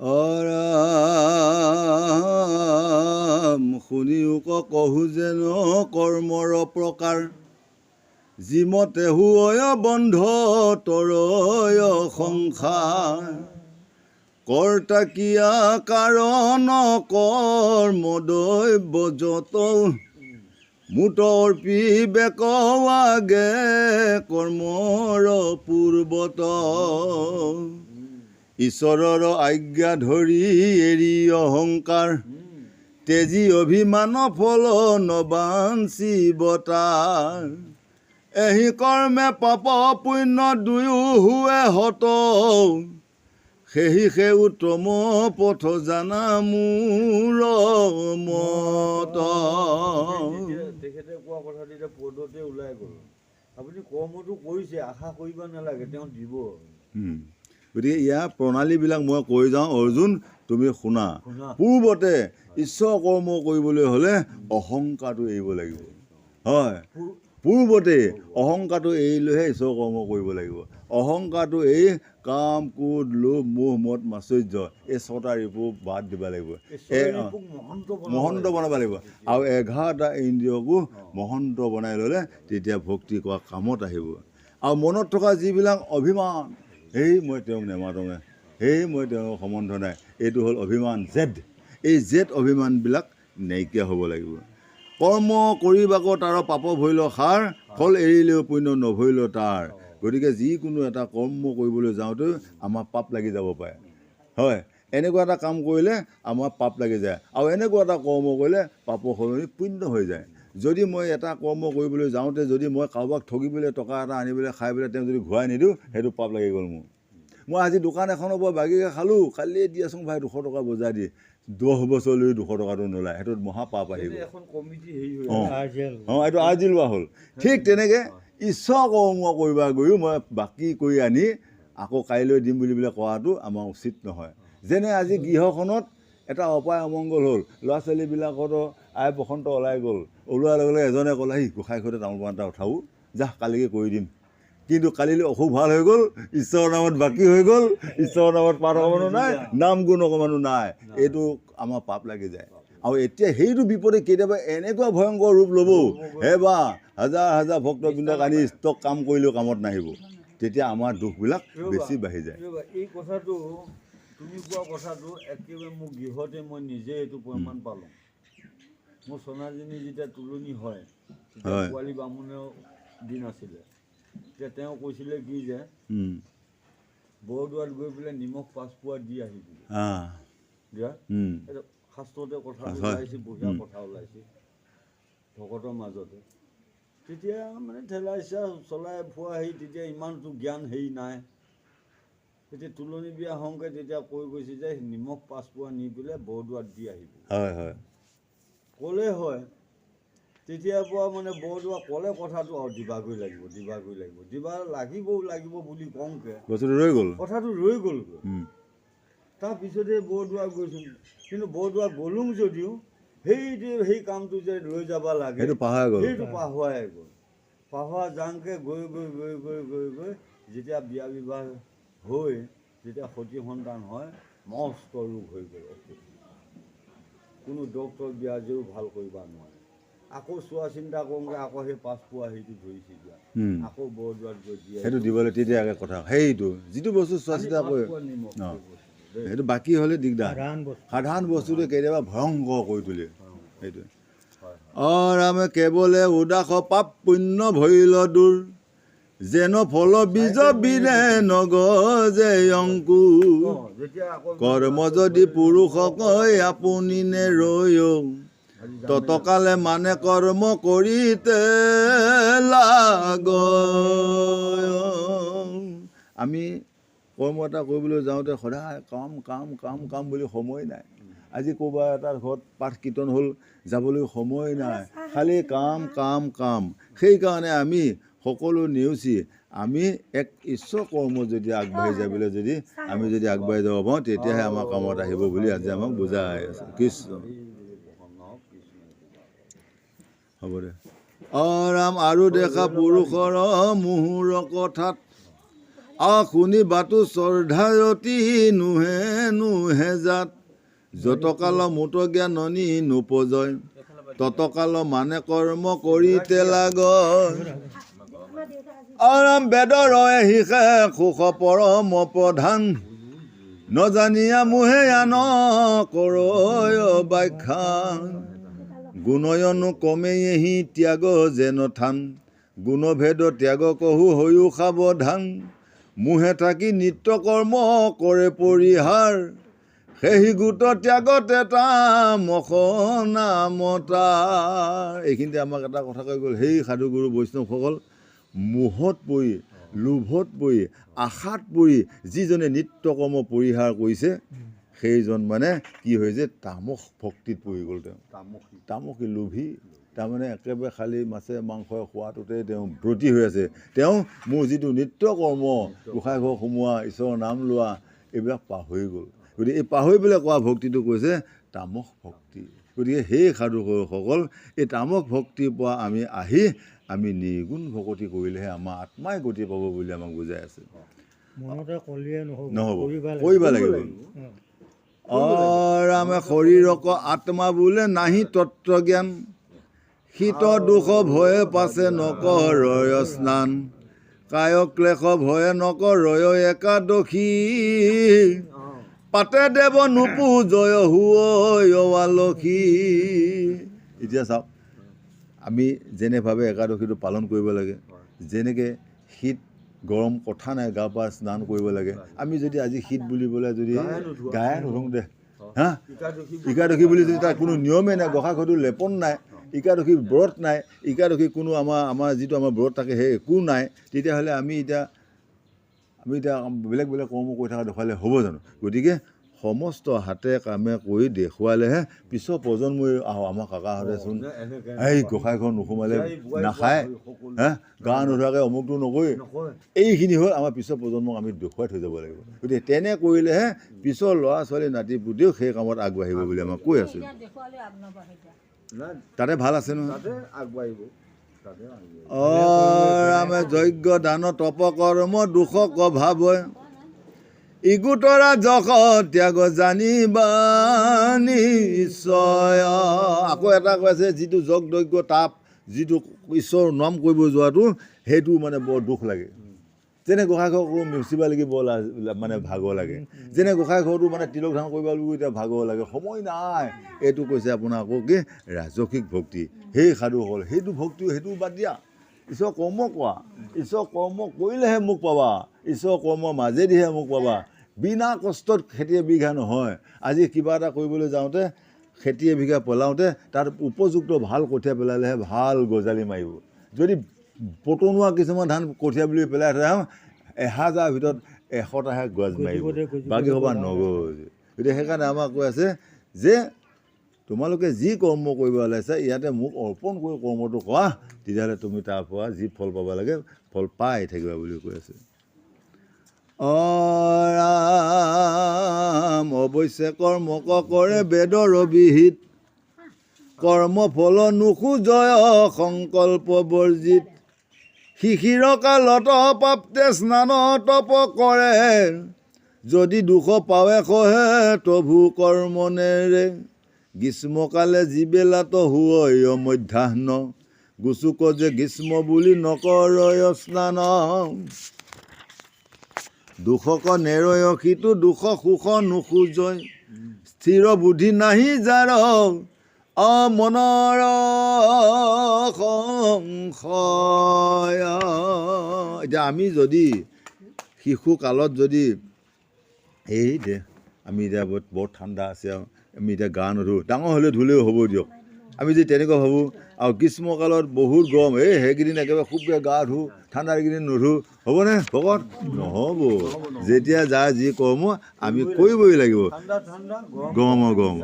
অৰাম শুনিও কহু যেন কৰ্মৰ প্ৰকাৰ যিমতে হুয় বন্ধ তৰয় সংসাৰ কৰ্তা কিয়া কাৰণ কৰ্মদৈৱ যত মুতৰ্পি বেকৱাগে কৰ্মৰ পূৰ্বত ঈশ্বৰৰ আজ্ঞা ধৰি এৰি অহংকাৰ তেজি অভিমান ফল নবাঞ্চিবতাৰ এহি কৰ্মে পাপ পুণ্য দুয়ো হুৱে হত সেহি উত্তম পথ জানা মোৰ মত। তেখেতে কোৱা কথাটো এতিয়া পদতে ওলাই গ'ল। আপুনি কৰ্মটো কৰিছে, আশা কৰিব নালাগে, তেওঁ দিব। গতিকে ইয়াৰ প্ৰণালীবিলাক মই কৈ যাওঁ, অৰ্জুন তুমি শুনা। পূৰ্বতে ঈশ্বৰ কৰ্ম কৰিবলৈ হ'লে অহংকাৰটো এৰিব লাগিব। হয়, পূৰ্বতে অহংকাৰটো এৰিলৈহে ঈশ্বৰ কৰ্ম কৰিব লাগিব। অহংকাৰটো এই কাম ক্ৰোধ লোভ মোহ মদ মাচৰ্য এই ছটা ৰিপু বাদ দিব লাগিব, মহন্ত বনাব লাগিব। আৰু 11টা ইন্দ্ৰিয়কো মহন্ত বনাই ল'লে তেতিয়া ভক্তি কৰা কামত আহিব। আৰু মনত থকা যিবিলাক অভিমান, সেই মই তেওঁক নেমাতোঙে, সেই মই তেওঁৰ সম্বন্ধ নাই, এইটো হ'ল অভিমান জেদ। এই জেদ অভিমানবিলাক নাইকিয়া হ'ব লাগিব। কৰ্ম কৰিবাক তাৰ পাপ ভৰিল সাৰ ফল এৰিলেও পুণ্য নভৰিল তাৰ। গতিকে যিকোনো এটা কৰ্ম কৰিবলৈ যাওঁতে আমাৰ পাপ লাগি যাব পাৰে। হয়, এনেকুৱা এটা কাম কৰিলে আমাৰ পাপ লাগি যায়, আৰু এনেকুৱা এটা কৰ্ম কৰিলে পাপৰ সলনি পুণ্য হৈ যায়। যদি মই এটা কৰ্ম কৰিবলৈ যাওঁতে যদি মই কাৰোবাক ঠগিবলৈ টকা এটা আনিবলৈ খাই পেলাই তেওঁ যদি ঘূৰাই নিদিওঁ, সেইটো পাপ লাগি গ'ল মোৰ। মই আজি দোকান এখনৰ পৰা বাগিকে খালোঁ, কালিয়ে দিয়াচোন ভাই 200 টকা বজাৰ দি, 10 বছৰলৈ 200 টকাটো নোলায়, সেইটোত মহাপাপ আহিব। এইটো আজি লোৱা হ'ল। ঠিক তেনেকৈ ঈশ্বৰ কৰ্ম কৰিব গৈও মই বাকী কৰি আনি আকৌ কাইলৈ দিম বুলি পেলাই কোৱাটো আমাৰ উচিত নহয়। যেনে আজি গৃহখনত এটা অপায় অমংগল হ'ল, ল'ৰা ছোৱালীবিলাকতো আই বসন্ত ওলাই গ'ল, ওলোৱাৰ লগে লগে এজনে ক'লে সি গোসাঁই ঘৰতে তামোল পাণ এটা উঠাওঁ, যা কালিকে কৰি দিম। কিন্তু কালিলৈ অসুখ ভাল হৈ গ'ল, ঈশ্বৰৰ নামত বাকী হৈ গ'ল, ঈশ্বৰৰ নামত পাঠ অকণমানো নাই, নাম গুণ অকণমানো নাই, এইটো আমাৰ পাপ লাগি যায়। আৰু এতিয়া সেইটো বিপদে কেতিয়াবা এনেকুৱা ভয়ংকৰ ৰূপ ল'ব, হে বা হাজাৰ হাজাৰ ভক্তবৃন্দক আনি ষ্টক কাম কৰিলেও কামত নাহিব, তেতিয়া আমাৰ দুখবিলাক বেছি বাঢ়ি যায়। এই কথাটো তুমি কোৱা কথাটো একেবাৰে মোৰ গৃহতে মই নিজে এইটো প্ৰমাণ পালোঁ। মোৰ সোণাজনী যেতিয়া তুলনি হয়, তেতিয়া পোৱালি বামুণৰ দিন আছিলে, তেতিয়া তেওঁ কৈছিলে কি যে বৰদোৱাত গৈ পেলাই নিমখ 5 পোৱা দি আহিবি। শাস্ত্ৰতে কথা ওলাইছে, বঢ়িয়া কথা ওলাইছে ভকতৰ মাজতে। তেতিয়া মানে ঠেলা ইচ্ছা চলাই ফুৰা হেৰি, তেতিয়া ইমানটো জ্ঞান হেৰি নাই। তেতিয়া তুলনি বিয়া হওঁতে তেতিয়া কৈ গৈছে যে নিমখ 5 পোৱা নি পেলাই বৰদোৱাত দি আহিব। ক'লে হয়, তেতিয়াৰ পৰা মানে বৰদোৱা ক'লে কথাটো আৰু দিবাগৈ লাগিব, দিবাগৈ লাগিব, দিবা লাগিব বুলি কওঁতে কথাটো ৰৈ গ'লগৈ। তাৰপিছতে বৰদোৱা গৈছোঁ, কিন্তু বৰদোৱা গ'লোঁ যদিও সেই কামটো যে ৰৈ যাব লাগে সেইটো পাহৰাই গ'ল। পাহৰা যাওঁতে গৈ গৈ গৈ গৈ গৈ গৈ যেতিয়া বিয়া বিবাহ হৈ যেতিয়া সতি সন্তান হয়, মস্ত ৰোগ হৈ গ'ল। কোনো ডক্তৰ বিয়াজেও ভাল কৰিব নোৱাৰে। আকৌ চোৱা চিন্তা কৰোঁগৈ, আকৌ সেই 5 পোৱা সেইটো ধৰিছে দিয়া, আকৌ বৰদোৱাত গৈ দিয়ে সেইটো দিবলৈ তেতিয়া কথা। সেইটো যিটো বস্তু চোৱা চিন্তা কৰে সেইটো বাকী হ'লে দিগদাৰ। সাধাৰণ বস্তুটোৱে কেতিয়াবা ভয়ংকৰ কৰি তোলে। সেইটোৱে ৰামে কেৱলে উদাস পাপ পুণ্য ভৰিল দূৰ, যেন ফল বীজ বিনে নগজে অংকুৰ। কৰ্ম যদি পুৰুষক আপুনি নে ৰৈও, ততকালে মানে কৰ্ম কৰিতে লাগ। আমি কৰ্ম এটা কৰিবলৈ যাওঁতে সদায় কাম কাম কাম কাম বুলি সময় নাই। আজি ক'ৰবাৰ এটা ঘৰত পাঠ কীৰ্তন হ'ল, যাবলৈ সময় নাই, খালি কাম কাম কাম। সেইকাৰণে আমি সকলো নেওচি আমি এক ঈশ্বৰ কৰ্ম যদি আগবাঢ়ি যাবলৈ আমি যদি আগবাঢ়ি যাব পাৰোঁ, তেতিয়াহে আমাৰ কামত আহিব বুলি আজি আমাক বুজাই আছে কৃষ্ণ। হ'ব দে। ৰাম আৰু দেখা পুৰুষৰ মুহুৰ কথাত শুনি বাটো শ্ৰদ্ধাৰতী নুহে নুহে জাত যতকাল মুত জ্ঞাননী নোপজয় ততকাল মানে কৰ্ম কৰিতে লাগয় আৰাম বেদৰ শিষে সুখ পৰম প্ৰধান নজানিয়া মোহে আন কৰয় ব্যাখ্যা গুণয়নো কমেহি ত্যাগ যেন থান গুণভেদ ত্যাগ কহু হৈও সাৱধান মোহে থাকি নিত্য কৰ্ম কৰে পৰিহাৰ সেই গোট ত্যাগতে তামস নামতাৰ। এইখিনিতে আমাক এটা কথা কৈ গ'ল, সেই সাধুগুৰু বৈষ্ণৱসকল মোহত পৰি লোভত পৰি আশাত পৰি যিজনে নিত্য কৰ্ম পৰিহাৰ কৰিছে সেইজন মানে কি হৈছে তামস ভক্তিত পৰি গ'ল। তেওঁ তামসী লোভী, তাৰমানে একেবাৰে খালী মাছে মাংসই খোৱাটোতে তেওঁ ব্ৰতী হৈ আছে। তেওঁ মোৰ যিটো নিত্য কৰ্ম গোসাঁই ঘৰ সোমোৱা ঈশ্বৰৰ নাম লোৱা এইবিলাক পাহৰি গ'ল। গতিকে এই পাহৰি পেলাই কোৱা ভক্তিটো কৈছে তামস ভক্তি। গতিকে সেই সাধুসকল এই তামস ভক্তিৰ পৰা আমি আহি আমি নিৰ্গুণ ভকতি কৰিলেহে আমাৰ আত্মাই গতি পাব বুলি আমাক বুজাই আছে। নহ'ব, কৰিব লাগিব। ৰামে শৰীৰক আত্মা বোলে নাহি তত্ত্বজ্ঞান শীত দুখ ভয়ে পাছে নকৰয় স্নান কায় ক্লেশ ভয়ে নকৰয় একাদশী পাতে দেৱ নোপূজয় হুৱলসী। এতিয়া চাওক, আমি যেনেভাৱে একাদশীটো পালন কৰিব লাগে, যেনেকৈ শীত গৰম কথা নাই গা পা স্নান কৰিব লাগে, আমি যদি আজি শীত বুলিবলৈ যদি গায়ে নুধুং দে হা একাদশী বুলি যদি তাৰ কোনো নিয়মেই নাই, গোসাঁই ঘৰটো লেপন নাই, একাদশী ব্ৰত নাই, একাদশী কোনো আমাৰ যিটো আমাৰ ব্ৰত থাকে সেই একো নাই, তেতিয়াহ'লে আমি এতিয়া বেলেগ বেলেগ কৰ্ম কৰি থকা দেখুৱালে হ'ব জানো? গতিকে সমস্ত হাতে কামে কৰি দেখুৱালেহে পিছৰ প্ৰজন্মই আমাৰ কাকাহঁতেচোন এই গোসাঁইঘৰ নোসোমালে নাখায় হা গা নোধোৱাকৈ অমুকটো নকৰি, এইখিনি হ'ল আমাৰ পিছৰ প্ৰজন্মক আমি দেখুৱাই থৈ যাব লাগিব। গতিকে তেনে কৰিলেহে পিছৰ ল'ৰা ছোৱালী নাতি পুতিও সেই কামত আগবাঢ়িব বুলি আমাক কৈ আছোঁ। তাতে ভাল আছে নহয়। ৰামে যজ্ঞ দান তপ কৰ্ম দুখক ভাৱ ইগুতৰা যশ ত্যাগ জানিবা নিশ্চয়। আকৌ এটা কৈ আছে যিটো যজ্ঞ দৈজ্ঞ তাপ, যিটো ঈশ্বৰৰ নাম কৰিব যোৱাটো সেইটো মানে বৰ দুখ লাগে। যেনে গোসাঁই ঘৰকো মুচিব লাগিব মানে ভাগৰ লাগে, যেনে গোসাঁই ঘৰটো মানে তিলক ধান কৰিব লাগিব এতিয়া ভাগৰ লাগে, সময় নাই। এইটো কৈছে আপোনাৰ আকৌ কি ৰাজসিক ভক্তি। সেই সাধুসকল সেইটো ভক্তি সেইটো বাদ দিয়া, ঈশ্বৰ কৰ্ম কৰা, ঈশ্বৰ কৰ্ম কৰিলেহে মোক পাবা, ঈশ্বৰ কৰ্মৰ মাজেদিহে মোক পাবা। বিনা কষ্টত খেতি এবিঘা নহয়। আজি কিবা এটা কৰিবলৈ যাওঁতে খেতি এবিঘা পেলাওঁতে তাত উপযুক্ত ভাল কঠীয়া পেলালেহে ভাল গজালি মাৰিব। যদি পটনুৱা কিছুমান ধান কঠীয়া বুলি পেলাই থৈ আহোঁ 1000 ভিতৰত 100টাহে গছ মাৰিব, বাকী সবা নগজ। গতিকে সেইকাৰণে আমাক কৈ আছে যে তোমালোকে যি কৰ্ম কৰিব ওলাইছা ইয়াতে মোক অৰ্পণ কৰি কৰ্মটো কৰা, তেতিয়াহ'লে তুমি তাৰ পৰা যি ফল পাব লাগে ফল পাই থাকিবা বুলি কৈ আছে। ৰাম অৱশ্যে কৰ্মক কৰে বেদৰ বিহিত কৰ্মফল নোখোজয় সংকল্প বৰ্জিত শিশিৰ কালত প্ৰাপ্তে স্নান তপ কৰে যদি দুখ পাৱে সহে তভু কৰ্মনেৰে গ্ৰীষ্মকালে যিবেলাত হুৱয় মধ্যাহ্ন গুচুক যে গ্ৰীষ্ম বুলি নকৰয় স্নান দুখক নেৰয় সিটো দুখ সুখ নোখোজয় স্থিৰ বুদ্ধি নাহি যাৰ মনৰ সংশয়। এতিয়া আমি যদি শিশু কালত যদি এই দে আমি এতিয়া বৰ ঠাণ্ডা আছে আৰু আমি এতিয়া গা নুধোঁ, ডাঙৰ হ'লে ধুলেও হ'ব দিয়ক, আমি যদি তেনেকুৱা ভাবোঁ। আৰু গ্ৰীষ্মকালত বহুত গৰম, সেইকেইদিন একেবাৰে খুবকৈ গা ধোঁ, ঠাণ্ডাৰ কেইদিন নুধোঁ, হ'বনে ভকত? নহ'ব। যেতিয়া যাৰ যি কৰ্ম আমি কৰিবই লাগিব, গৰমৰ গৰম।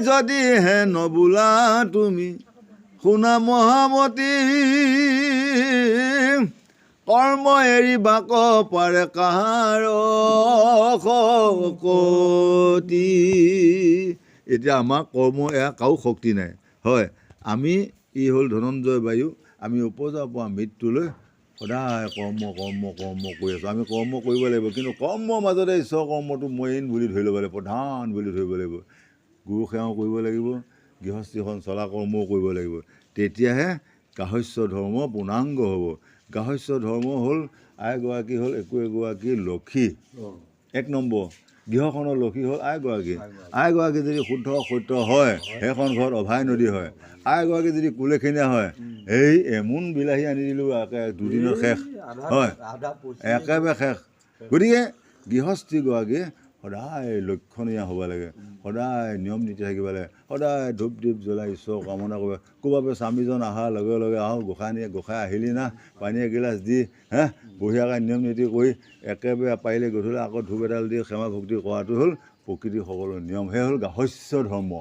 যদিহে নবোলা তুমি শুনা মহামতী কৰ্ম এৰি বাক পাৰে কাহাৰ শকতি। এতিয়া আমাৰ কৰ্ম এয়া কাৰো শক্তি নাই। হয়, আমি ই হ'ল ধনঞ্জয় বায়ু, আমি উপজাৰ পৰা মৃত্যুলৈ সদায় কৰ্ম কৰ্ম কৰ্ম কৰি আছোঁ। আমি কৰ্ম কৰিব লাগিব, কিন্তু কৰ্মৰ মাজতে ঈশ্বৰ কৰ্মটো মেইন বুলি ধৰি ল'ব লাগিব, প্ৰধান বুলি ধৰিব লাগিব। গুৰু সেৱাও কৰিব লাগিব, গৃহস্থীখন চলা কৰ্মও কৰিব লাগিব। তেতিয়াহে গাহস্য ধৰ্ম পূৰ্ণাংগ হ'ব। গাহস্য ধৰ্ম হ'ল আইগৰাকী হ'ল একোগৰাকী লক্ষী। 1 নম্বৰ গৃহখনৰ লক্ষী হ'ল আইগৰাকী। আইগৰাকী যদি শুদ্ধ সত্য হয়, সেইখন ঘৰত অভয় নদী হয়। আইগৰাকী যদি কুলেখিনীয়া হয়, এই এমোন বিলাহী আনি দিলোঁ একে দুদিনত শেষ হয়, একেবাৰে শেষ। গতিকে গৃহস্থীগৰাকী সদায় লক্ষণীয় হ'ব লাগে, সদায় নিয়ম নীতি থাকিব লাগে, সদায় ধূপ দীপ জ্বলাই ঈশ্বৰ কামনা কৰিব। ক'ৰবাৰ স্বামীজন অহাৰ লগে লগে আহোঁ গোসাঁই আহিলি না, পানী এগিলাচ দি বঢ়িয়াকৈ নিয়ম নীতি কৰি একেবাৰে পাৰিলে গধূলি আকৌ ধূপ এডাল দি সেৱা ভক্তি কৰাটো হ'ল প্ৰকৃতিৰ সকলো নিয়ম। সেই হ'ল গাহস্য ধৰ্ম।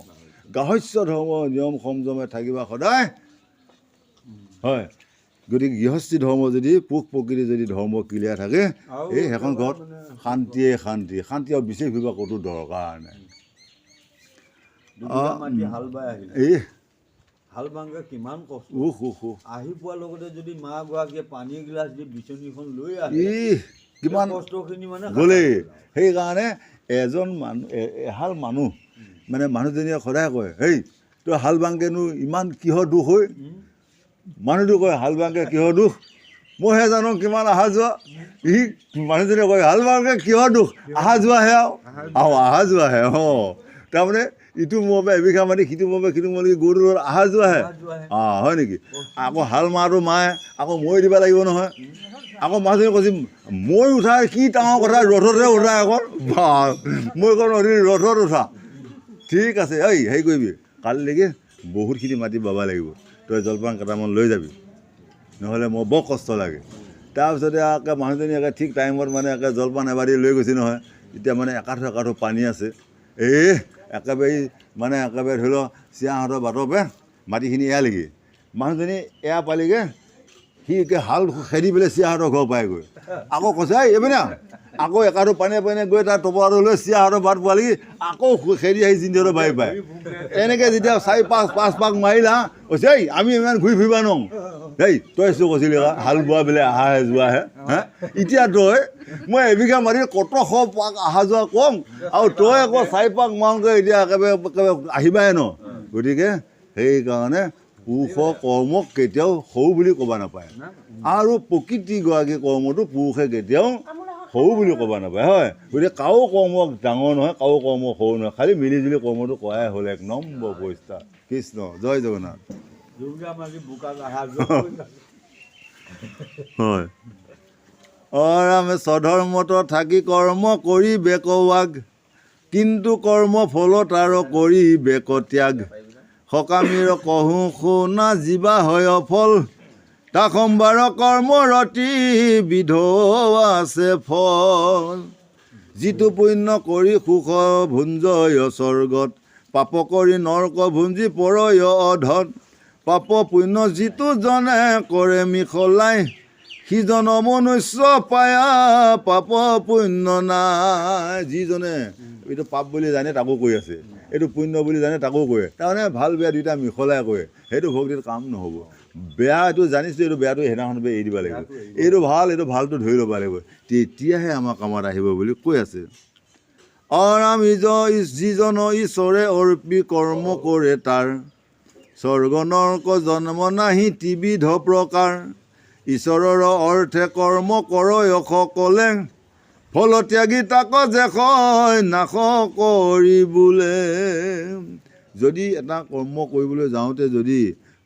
গাহস্য ধৰ্মৰ নিয়ম সংযমে থাকিবা সদায় হয়। গতিকে গৃহস্থী ধৰ্ম যদি পুৰুষ প্ৰকৃতি যদি ধৰ্ম ক্লিয়াৰ থাকে, এই সেইখন ঘৰত শান্তিয়ে শান্তি। শান্তি আৰু বিশেষ বিভাগ ক'তো দৰকাৰ নাই। এই হাল বাংগে কিমান কষ্ট আহি পোৱাৰ লগতে যদি মাগৰাকীয়ে পানী এগিলাচ দি বিচনীখন লৈ আহে, কিমান কষ্টখিনি মানে গ'লেই। সেইকাৰণে এজন মানুহ এহাল মানুহ মানে মানুহজনীয়ে সদায় কয়, হেই তই হাল বাংগেনো ইমান কিহৰ দুখ হৈ? মানুহটো কয় হাল বাংগে কিহৰ দুখ? মইহে জানো কিমান অহা যোৱা। মানুহজনে কয় হাল বাংগে কিহৰ দুখ? অহা যোৱাহে আৰু অহা যোৱাহে। তাৰমানে ইটো মোৰ পৰা এবিঘা মাটি, সিটো মোৰ পৰা সিটো মাটি, গৰুৰ লগত অহা যোৱাহে। হয় নেকি? আকৌ হাল মাহটো মায়ে আকৌ মৈ দিব লাগিব নহয়। আকৌ মানুহজনে কৈছে মৈ উঠা কি ডাঙৰ কথা, ৰথতে উঠা এখন মৈখন ৰথত উঠা। ঠিক আছে, এই হেৰি কৰিবি কালিলৈকে বহুতখিনি মাটি বাব লাগিব, তই জলপান কেইটামান লৈ যাবি, নহ'লে মোৰ বৰ কষ্ট লাগে। তাৰপিছতে একে মানুহজনী একে ঠিক টাইমত মানে একে জলপান এবাৰ লৈ গৈছে নহয়। এতিয়া মানে একাঠো পানী আছে, একেবাৰে মানে একেবাৰে ধৰি লওক চিয়াহঁতৰ বাটৰ পৰা মাটিখিনি এয়ালেগৈ। মানুহজনী এয়া পালেগৈ, সি একে হাল খেদি পেলাই চিয়াহঁতৰ ঘৰ পায়গৈ। আকৌ কৈছে এইপিনে আকৌ একাঠো পানীয়ে গৈ তাৰ টপৰাটো লৈ চিয়াহঁতৰ বাট পোৱালেগি, আকৌ খেদি আহি জিন্দিহঁতৰ বাৰী পায়। এনেকৈ যেতিয়া 4-5 পাক মাৰিলা, কৈছে এই আমি ইমান ঘূৰি ফুৰিব নোৱাৰোঁ। হেই তই কৈছিলি হাল বোৱা বোলে আহাহে যোৱাহে। এতিয়া তই মই এবিঘা মাটিত কত 100 পাক অহা যোৱা কম, আৰু তই আকৌ 4 পাক মাৰোঁগৈ, এতিয়া একেবাৰে আহিবাই ন। গতিকে সেইকাৰণে পুৰুষৰ কৰ্মক কেতিয়াও সৰু বুলি ক'ব নাপায়, আৰু প্ৰকৃতিগৰাকী কৰ্মটো পুৰুষে কেতিয়াও সৰু বুলি ক'ব নাপায় হয়। গতিকে কাৰো কৰ্ম ডাঙৰ নহয়, কাৰো কৰ্ম সৰু নহয়, খালি মিলিজুলি কৰ্মটো কৰাই হ'ল 1 নম্বৰ পৰিষ্কাৰ। কৃষ্ণ জয় জগন্নাথ। হয় আমি স্বধৰ্মত থাকি কৰ্ম কৰি বেকৱাগ, কিন্তু কৰ্ম ফলত আৰু কৰি বেক ত্যাগ। সকামীৰ কহোঁ শুনা জীৱা হয় ফল, তাক সম্বাৰ কৰ্মৰতি বিধৌ আছে ফল। যিটো পুণ্য কৰি সুখ ভুঞ্জয় স্বৰ্গত, পাপ কৰি নৰক ভুঞ্জি পৰয় অধত। পাপ পুণ্য যিটো জনে কৰে মিখলাই, সিজন মনুষ্য পায়া পাপ পুণ্য নাই। যিজনে এইটো পাপ বুলি জানে তাকো কৈ আছে, এইটো পুণ্য বুলি জানে তাকো কয়, তাৰমানে ভাল বেয়া দুইটা মিহলাই কয়। সেইটো ভক্তিত কাম নহ'ব। বেয়া এইটো জানিছোঁ, এইটো বেয়াটো সেইদিনাখন এৰি দিব লাগিব, এইটো ভালটো ধৰি ল'ব লাগিব, তেতিয়াহে আমাৰ কামত আহিব বুলি কৈ আছে। আমি যিজন ঈশ্বৰে অৰ্পি কৰ্ম কৰে তাৰ, স্বৰ্গ নৰক জন্ম নাহি ত্ৰিবিধ প্ৰকাৰ। ঈশ্বৰৰ অৰ্থে কৰ্ম কৰয় সকলে, ফল ত্যাগী তাক যে কয় নাশ কৰি বোলে। যদি এটা কৰ্ম কৰিবলৈ যাওঁতে যদি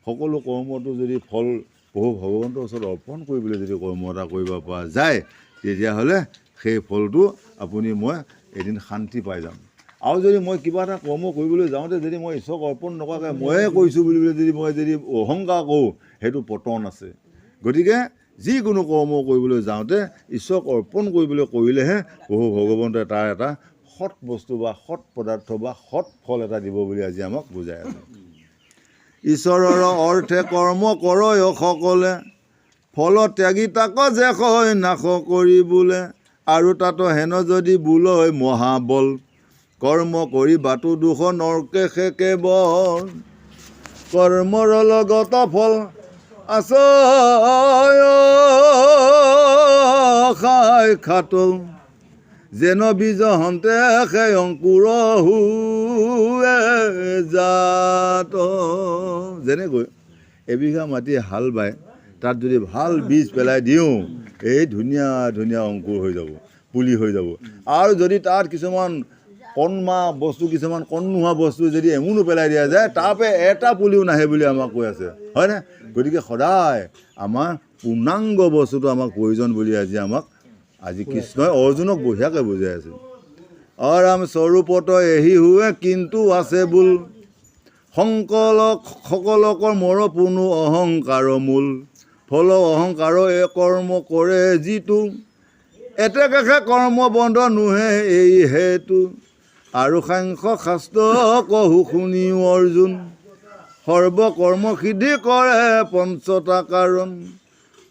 সকলো কৰ্মটো যদি ফল প্ৰভু ভগৱন্তৰ ওচৰত অৰ্পণ কৰিবলৈ যদি কৰ্ম এটা কৰিব পৰা যায়, তেতিয়াহ'লে সেই ফলটো আপুনি মই এদিন শান্তি পাই যাম। আৰু যদি মই কিবা এটা কৰ্ম কৰিবলৈ যাওঁতে যদি মই ঈশ্বৰক অৰ্পণ নকৰাকৈ ময়ে কৰিছোঁ বুলি যদি অহংকাৰ কৰোঁ, সেইটো পতন আছে। গতিকে যিকোনো কৰ্ম কৰিবলৈ যাওঁতে ঈশ্বৰক অৰ্পণ কৰিবলৈ কৰিলেহে প্ৰভু ভগৱন্তই তাৰ এটা সৎ বস্তু বা সৎ পদাৰ্থ বা সৎ ফল এটা দিব বুলি আজি আমাক বুজাই আছে। ঈশ্বৰৰ অৰ্থে কৰ্ম কৰয় সকলে, ফল ত্যাগী তাক যে কয় নাশ কৰি বোলে। আৰু তাতো হেন যদি বোলয় মহাবল, কৰ্ম কৰি বাটো দুখ নৰকে সে কেৱল। কৰ্মৰ লগত ফল আছয় খাই খাটো যেন বীজ হন্তে সেই অংকুৰ হুৱে জাত। যেনেকৈ এবিঘা মাটি হাল বাই তাত যদি ভাল বীজ পেলাই দিওঁ এই ধুনীয়া ধুনীয়া অংকুৰ হৈ যাব, পুলি হৈ যাব। আৰু যদি তাত কিছুমান কণমা বস্তু, কিছুমান কণ নোহোৱা বস্তু যদি এমুনো পেলাই দিয়া যায় তাৰপৰা এটা পুলিও নাহে বুলি আমাক কৈ আছে, হয়নে? গতিকে সদায় আমাৰ পূৰ্ণাংগ বস্তুটো আমাক প্ৰয়োজন বুলি আজি কৃষ্ণই অৰ্জুনক বঢ়িয়াকৈ বুজাই আছে। অৰাম স্বৰূপত এহি হুৱে কিন্তু আছে বোল, সকলোকৰ মৰ পুনু অহংকাৰ মূল। ফল অহংকাৰ কৰ্ম কৰে যিটো, এতেকাষে কৰ্ম বন্ধ নোহে এই হেতু। আৰু সাংখ্য শাস্ত্ৰ কহু শুনিও অৰ্জুন, সৰ্বকৰ্ম সিদ্ধি কৰে পঞ্চতা কাৰণ।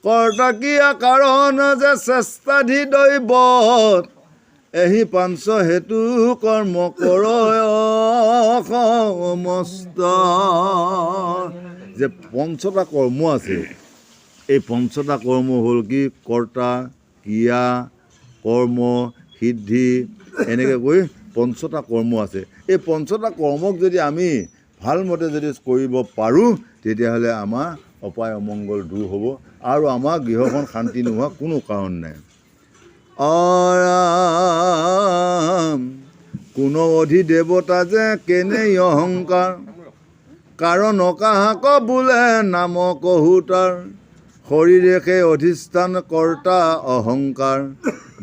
কৰ্তা কিয়া কাৰণ যে চেষ্টাধি দৈৱত, এহি পাঞ্চ হেতু কৰ্ম কৰ সমস্ত। যে পঞ্চটা কৰ্ম আছে, এই পঞ্চটা কৰ্ম হ'ল কি? কৰ্তা, ক্ৰিয়া, কৰ্ম, সিদ্ধি, এনেকৈ কৈ পঞ্চটা কৰ্ম আছে। এই পঞ্চটা কৰ্মক যদি আমি ভালমতে যদি কৰিব পাৰোঁ তেতিয়াহ'লে আমাৰ অপায় অমংগল দূৰ হ'ব আৰু আমাৰ গৃহখন শান্তি নোহোৱা কোনো কাৰণ নাই। কোনো অধিদেৱতা যে কেনেই অহংকাৰ, কাৰণ অকাহাক বোলে নাম কহুতাৰ। শৰীৰেকে অধিষ্ঠান কৰ্তা অহংকাৰ,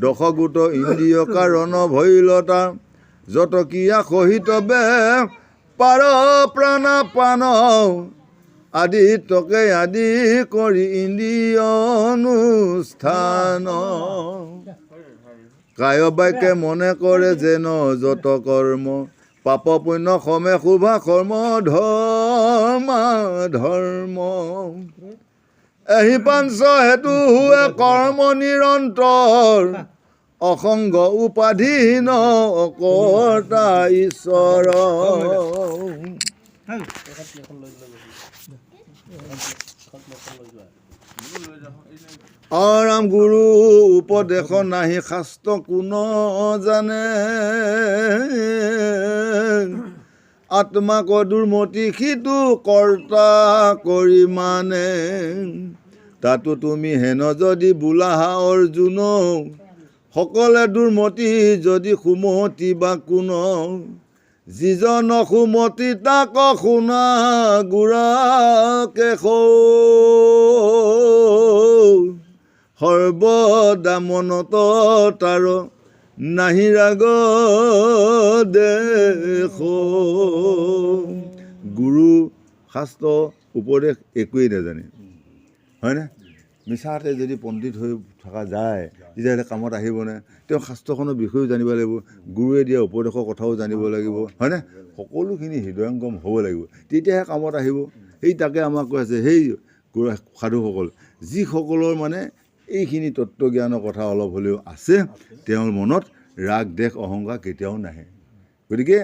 দশগোট ইন্দ্ৰিয় কাৰণ ভৈলতা। যত ক্ৰিয়া সহিতবে পাৰ প্ৰাণাপান, আদি তকে আদি কৰি ইন্দ্ৰিয় অনুষ্ঠান। কায় বাক্যে মনে কৰে যেন যত কৰ্ম, পাপ পুণ্য সমে শুভা কৰ্ম ধৰ্ম। এহি পাঞ্চ হেতু হুৱে কৰ্ম নিৰন্তৰ, অসংগ উপাধিহীন অকৰ্তা ঈশ্বৰ। অৰাম গুৰু উপদেশ নাহি শাস্ত্ৰ কোন জানে, আত্মাক দুৰ্মতি সিটো কৰ্তা কৰি মানে। তাতো তুমি হেন যদি বোলাহা অৰ্জুন, সকলে দুৰ্মতি যদি সুমতি বা কোন। যিজন সুমতি তাক শুনা গুৰাকে সৰ্বদা মনত তাৰ নাহি ৰাগ দেশ। গুৰু শাস্ত্ৰ উপদেশ একোৱেই নাজানে, হয়নে? মিছাতে যদি পণ্ডিত হৈ থকা যায় তেতিয়াহ'লে কামত আহিবনে? তেওঁ শাস্ত্ৰখনৰ বিষয়েও জানিব লাগিব, গুৰুৱে দিয়া উপদেশৰ কথাও জানিব লাগিব, হয়নে? সকলোখিনি হৃদয়ংগম হ'ব লাগিব, তেতিয়াহে কামত আহিব। সেই তাকে আমাক কৈ আছে, সেই সাধুসকল যিসকলৰ মানে এইখিনি তত্ত্বজ্ঞানৰ কথা অলপ হ'লেও আছে, তেওঁৰ মনত ৰাগ দেশ অহংকাৰ কেতিয়াও নাহে। গতিকে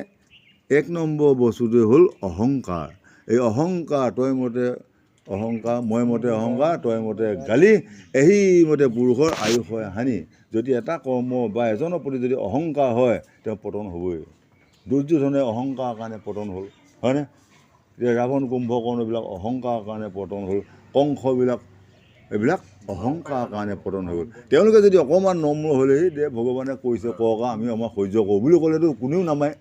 1 নম্বৰ বস্তুটোৱে হ'ল অহংকাৰ। এই অহংকাৰ, তই মতে অহংকাৰ, মই মতে অহংকাৰ, তই মতে গালি, এই মতে পুৰুষৰ আয়ুস হয় হানি। যদি এটা কৰ্ম বা এজনৰ প্ৰতি যদি অহংকাৰ হয় তেওঁ পতন হ'বই। দুৰ্যোধনে অহংকাৰৰ কাৰণে পতন হ'ল, হয়নে? এতিয়া ৰাৱণ কুম্ভকৰ্ণবিলাক অহংকাৰৰ কাৰণে পতন হ'ল, কংসবিলাক এইবিলাক অহংকাৰৰ কাৰণে পতন হৈ গ'ল। তেওঁলোকে যদি অকণমান নম্ৰ হ'লে দে ভগৱানে কৈছে কওক আমি আমাৰ সহ্য কৰোঁ বুলি ক'লেতো কোনেও নামায়।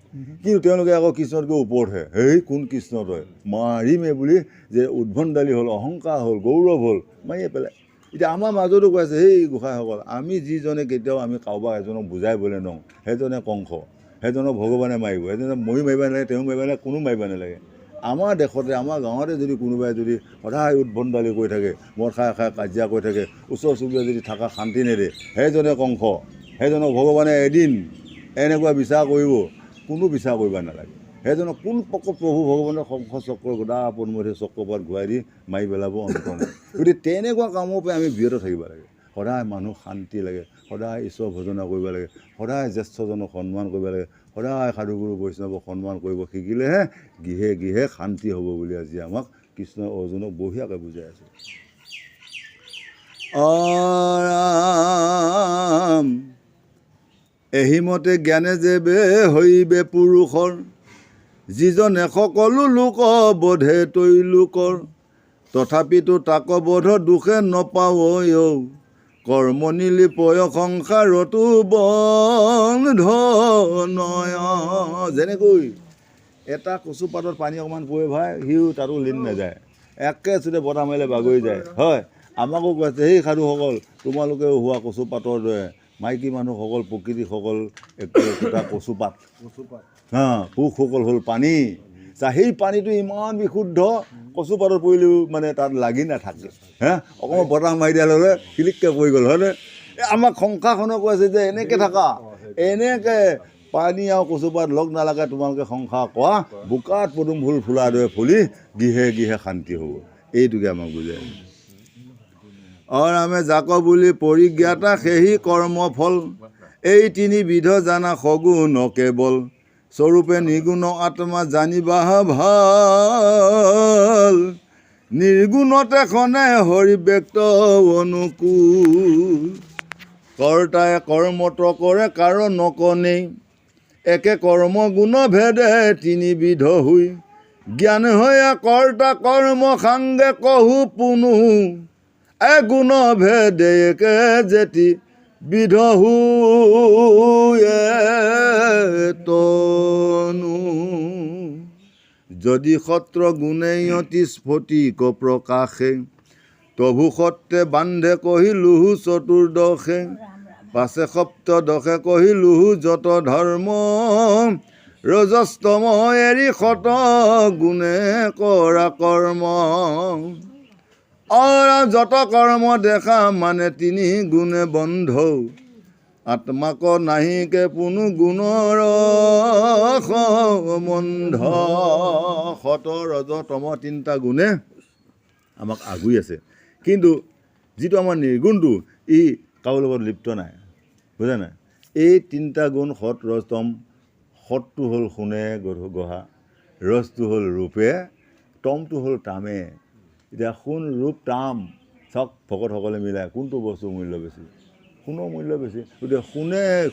কিন্তু তেওঁলোকে আকৌ কৃষ্ণতকৈ ওপৰতহে, হেই কোন কৃষ্ণ তই, মাৰিমে বুলি যে উদ্ভণ্ডালি হ'ল, অহংকাৰ হ'ল, গৌৰৱ হ'ল, মাৰিয়ে পেলাই। এতিয়া আমাৰ মাজতো কৈ আছে, সেই গোসাঁইসকল আমি যিজনে কেতিয়াও আমি কাৰোবাক এজনক বুজাইবলৈ নওঁ, সেইজনে কংস, সেইজনক ভগৱানে মাৰিব, সেইজনে ময়ো মাৰিব নালাগে, তেওঁ মাৰিব নালাগে, কোনো মাৰিব নালাগে। আমাৰ দেশতে, আমাৰ গাঁৱতে যদি কোনোবাই যদি সদায় উদ্ভণ্ডালি কৰি থাকে, মদ খাই খাই কাজিয়া কৰি থাকে, ওচৰ চুবুৰীয়া যদি থকা শান্তি নেদে, সেইজনে কংস, সেইজনক ভগৱানে এদিন এনেকুৱা বিচাৰ কৰিব, কোনো বিচাৰ কৰিব নালাগে। সেইজনক কোন প্ৰভু ভগৱানৰ শংখ চক্ৰ গদা পদ্মধি চক্ৰপাত ঘূৰাই দি মাৰি পেলাব অন্ত নাই। গতিকে তেনেকুৱা কামৰ পৰা আমি বিৰত থাকিব লাগে। সদায় মানুহ শান্তি লাগে, সদায় ঈশ্বৰ ভজনা কৰিব লাগে, সদায় জ্যেষ্ঠজনক সন্মান কৰিব লাগে, সদায় সাধুগুৰু বৈষ্ণৱক সন্মান কৰিব শিকিলেহে গৃহে গৃহে শান্তি হ'ব বুলি আজি আমাক কৃষ্ণই অৰ্জুনক বঢ়িয়াকৈ বুজাই আছে। অৰাম এহিমতে জ্ঞানে যেবে হৈবে পুৰুষৰ, যিজনে সকলো লোক বোধে তৈলোকৰ, তথাপিতো তাক বোধ দুখে নপাৱৈ, কৰ্ম নিলিপয় সংসাৰতো বন্ধনয়। যেনেকৈ এটা কচু পাতত পানী অকণমান পৰে ভাই, সিও তাতো লীন নাযায়, একে চুটে বতাহ মাৰিলে বাগৰি যায়। হয়, আমাকো কৈছে সেই সাধুসকল তোমালোকেও হোৱা কচু পাতৰ দৰে, মাইকী মানুহসকল প্ৰকৃতিসকল একোটা কচুপাত, পুৰুষসকল হ'ল পানী। সেই পানীটো ইমান বিশুদ্ধ, কচুপাতত পৰিলেও মানে তাত লাগি নাথাকে। অকণমান বতাহ মাৰি দিয়াৰ লগে কিলিককৈ পৰি গ'ল, হয়নে? আমাক সংসাৰখনে কৈ আছে যে এনেকৈ থাকা, এনেকৈ পানী আৰু কচুপাত লগ নালাগে, তোমালোকে সংসাৰ কৰা, বোকাত পদুম ফুল ফুলাৰ দৰে ফুলি গৃহে গৃহে শান্তি হ'ব। এইটোকে আমাক বুজাই। অৰামে জাক বুলি পৰিজ্ঞাতা সেহি কৰ্মফল, এই তিনিবিধ জানা সগুণ কেৱল, স্বৰূপে নিৰ্গুণ আত্মা জানিবা ভাল, নিৰ্গুণতে খনে হৰি ব্যক্ত অনুকূল, কৰ্তাই কৰ্মত কৰে কাৰণ নকনেই, একে কৰ্ম গুণ ভেদে তিনিবিধ হৈ, জ্ঞান হৈয়া কৰ্তা কৰ্ম সাংগে কহু পুনু, গুণ ভেদে একে যেতি বিধ তনু, যদি সত্ৰ গুণে অতি স্ফটিক প্ৰকাশে, তভু সত্ৰে বান্ধে কহিলোহু চতুৰ্দশে, পাছে সপ্তদশে কহিলোহু যত ধৰ্ম, ৰজস্তম এৰি শত গুণে কৰা কৰ্ম, যত কৰ্ম দেখা মানে তিনি গুণে বন্ধ, আত্মাক নাহিকে পুনু গুণৰ সম্বন্ধ। শত ৰজ তম তিনিটা গুণে আমাক আগুৰি আছে, কিন্তু যিটো আমাৰ নিৰ্গুণটো ই কাৰো লগত লিপ্ত নাই, বুজা নাই? এই তিনিটা গুণ সৎ ৰজ তম, সৎটো হ'ল সোণে গঢ়া, ৰজটো হ'ল ৰূপে, তমটো হ'ল তামে। এতিয়া সোণ ৰূপ তাম চাওক ভকতসকলে মিলাই কোনটো বস্তুৰ মূল্য বেছি? সোণৰ মূল্য বেছি। গতিকে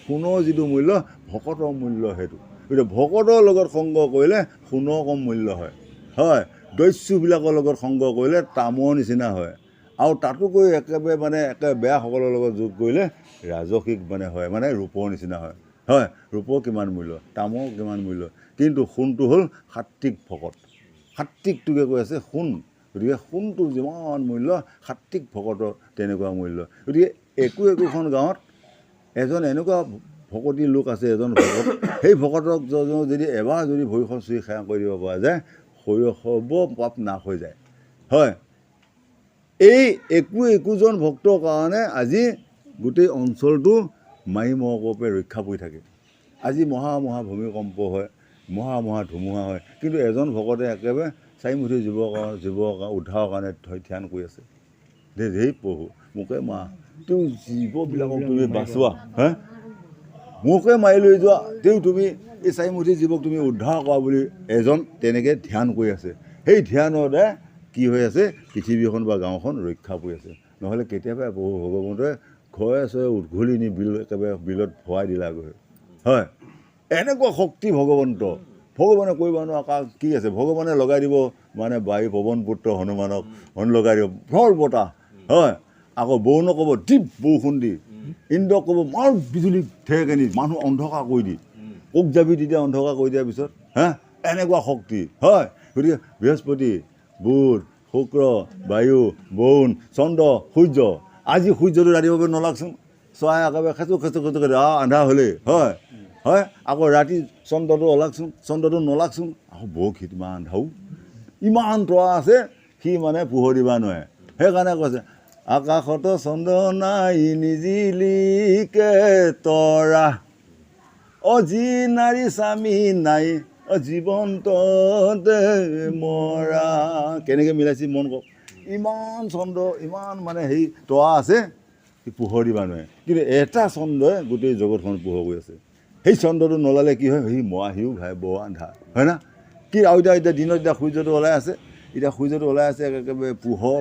সোণৰ যিটো মূল্য ভকতৰ মূল্য সেইটো। গতিকে ভকতৰ লগত সংগ কৰিলে সোণৰ কম মূল্য হয়, হয়। দস্যুবিলাকৰ লগত সংগ কৰিলে তামৰ নিচিনা হয়, আৰু তাতোকৈ একেবাৰে মানে একে বেয়াসকলৰ লগত যোগ কৰিলে ৰাজসিক মানে হয়, মানে ৰূপৰ নিচিনা হয়, হয়। ৰূপৰ কিমান মূল্য, তামৰ কিমান মূল্য, কিন্তু সোণটো হ'ল সাত্বিক ভকত। সাত্বিকটোকে কৈ আছে সোণ। গতিকে সোণটো যিমান মূল্য, সাত্বিক ভকতৰ তেনেকুৱা মূল্য। গতিকে একোখন গাঁৱত এজন এনেকুৱা ভকতী লোক আছে, এজন ভকত, সেই ভকতক যদি এবাৰ যদি ভৰিখন চুই সেৱা কৰি দিব পৰা যায়, সৰ্ব পাপ নাশ হৈ যায়, হয়। এই একোজন ভক্তৰ কাৰণে আজি গোটেই অঞ্চলটো মাই মহকপে ৰক্ষা পৰি থাকে। আজি মহা ভূমিকম্প হয়, মহা ধুমুহা হয়, কিন্তু এজন ভকতে একেবাৰে চাৰিমুঠি জীৱক উদ্ধাৰৰ কাৰণে ধ্যান কৰি আছে। সেই প্ৰভু মোকে তেওঁ জীৱবিলাকক তুমি বাচোৱা, মোকে মাৰি লৈ যোৱা, তুমি এই চাৰিমুঠি জীৱক তুমি উদ্ধাৰ কৰা বুলি এজন তেনেকৈ ধ্যান কৰি আছে। সেই ধ্যানতে কি হৈ আছে, পৃথিৱীখন বা গাঁওখন ৰক্ষা পৰি আছে। নহ'লে কেতিয়াবা প্ৰভু ভগৱন্তই ঘৰে চৰে উদ্ঘলি নি একেবাৰে বিলত ভৰাই দিলাগৈ, হয়। এনেকুৱা শক্তি ভগৱন্ত, ভগৱানে কৰিব নোৱাৰা কাম কি আছে? ভগৱানে লগাই দিব মানে বায়ু পৱন পুত্ৰ হনুমানক লগাই দিব ভৰ বতাহ, হয়। আকৌ বৰুণ ক'ব দীপ বৰষুণ দি, ইন্দ্ৰ ক'ব মাৰ বিজুলী ঢেৰেকনি, মানুহ অন্ধকাৰ কৰি দি, কোক যাবি তেতিয়া অন্ধকাৰ কৰি দিয়াৰ পিছত, এনেকুৱা শক্তি, হয়। গতিকে বৃহস্পতি, বুধ, শুক্ৰ, বায়ু, বৰুণ, চন্দ্ৰ, সূৰ্য। আজি সূৰ্যটো ৰাতিপুৱা নলাকচোন, চৰাই একেবাৰে খেচু আন্ধাৰ হ'লেই, হয়, হয়। আকৌ ৰাতি চন্দ্ৰটো ওলাকচোন, চন্দ্ৰটো নলাকচোন, আকৌ বৰশীত ইমান আন্ধাৰো, ইমান তৰা আছে, সি মানে পোহৰ দিব নোৱাৰে। সেইকাৰণে কৈছে আকাশত চন্দ্ৰ নাই নিজিলিকে তৰা, যি নাৰী স্বামী নাই জীৱন্ততে মৰা। কেনেকৈ মিলাইছে মন কওক, ইমান চন্দ্ৰ, ইমান মানে হেৰি তৰা আছে, সি পোহৰ দিব নোৱাৰে, কিন্তু এটা চন্দ্ৰই গোটেই জগতখন পোহৰ কৰি আছে। সেই চন্দ্ৰটো নলালে কি হয়, সি মৰা সিও ঘাই বৰ আন্ধাৰ, হয় না? কি আৰু এতিয়া দিনত এতিয়া সূৰ্যটো ওলাই আছে, এতিয়া সূৰ্যটো ওলাই আছে একেবাৰে পোহৰ